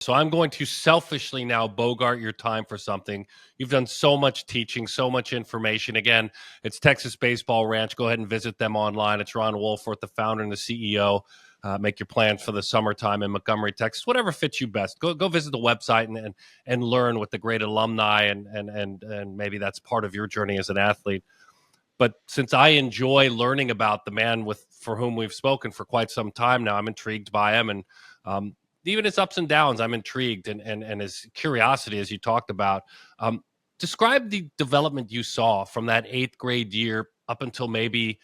So I'm going to selfishly now bogart your time for something. You've done so much teaching, so much information. Again, it's Texas Baseball Ranch. Go ahead and visit them online. It's Ron Wolforth, the founder and the CEO. Make your plans for the summertime in Montgomery, Texas. Whatever fits you best. Go visit the website and learn with the great alumni and maybe that's part of your journey as an athlete. But since I enjoy learning about the man for whom we've spoken for quite some time now, I'm intrigued by him, and even his ups and downs, I'm intrigued, and his curiosity, as you talked about. Describe the development you saw from that 8th grade year up until maybe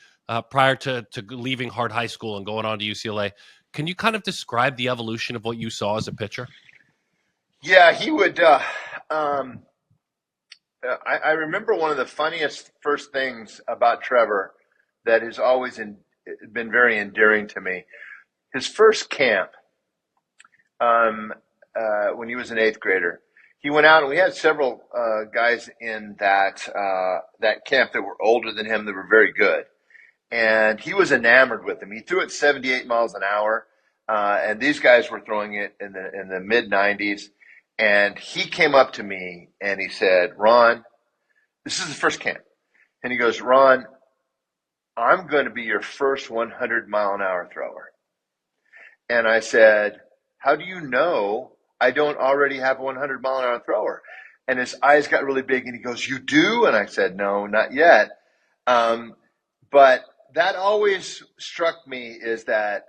prior to leaving Hart High School and going on to UCLA. Can you kind of describe the evolution of what you saw as a pitcher? Yeah, he would. I remember one of the funniest first things about Trevor that has always been very endearing to me. His first camp, when he was an 8th grader, he went out and we had several guys in that camp that were older than him that were very good, and he was enamored with them. He threw it 78 miles an hour, and these guys were throwing it in the mid 90s. And he came up to me and he said, "Ron, this is the first camp." And he goes, "Ron, I'm going to be your first 100-mile-an-hour thrower." And I said, "How do you know I don't already have a 100-mile-an-hour thrower?" And his eyes got really big and he goes, "You do?" And I said, "No, not yet." But that always struck me is that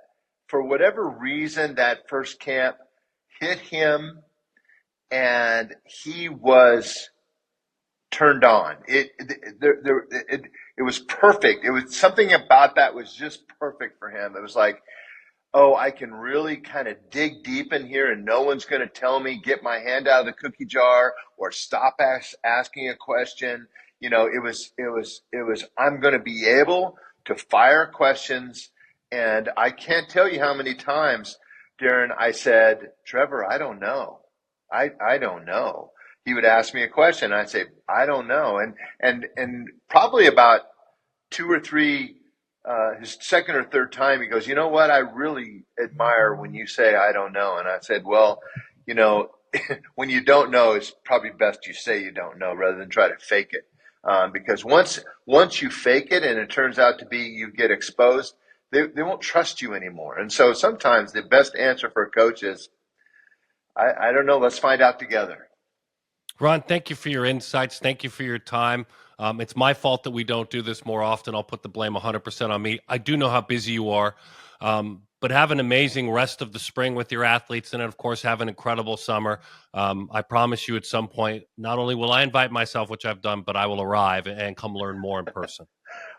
for whatever reason, that first camp hit him and he was turned on. It was perfect. It was something about that was just perfect for him. It was like, oh, I can really kind of dig deep in here and no one's going to tell me, get my hand out of the cookie jar or stop asking a question. You know, it was, I'm going to be able to fire questions. And I can't tell you how many times, Darren, I said, "Trevor, I don't know. I don't know." He would ask me a question and I'd say, "I don't know." And probably about 2 or 3, his second or third time, he goes, "You know what? I really admire when you say I don't know." And I said, "Well, you know, when you don't know, it's probably best you say you don't know rather than try to fake it. Because once you fake it and it turns out to be you get exposed, they won't trust you anymore." And so sometimes the best answer for a coach is, I don't know. Let's find out together. Ron, thank you for your insights. Thank you for your time. It's my fault that we don't do this more often. I'll put the blame 100% on me. I do know how busy you are, but have an amazing rest of the spring with your athletes, and of course, have an incredible summer. I promise you at some point, not only will I invite myself, which I've done, but I will arrive and come learn more in person.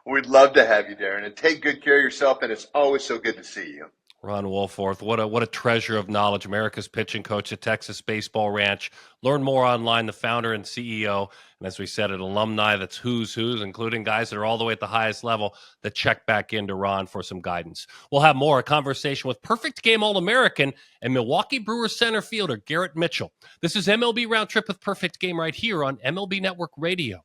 We'd love to have you, Darren, and take good care of yourself, and it's always so good to see you. Ron Wolforth, what a treasure of knowledge, America's pitching coach at Texas Baseball Ranch. Learn more online, the founder and CEO. And as we said, an alumni that's who's, including guys that are all the way at the highest level that check back into Ron for some guidance. We'll have more, a conversation with perfect game All-American and Milwaukee Brewers center fielder Garrett Mitchell. This is MLB Round Trip with Perfect Game right here on MLB Network Radio.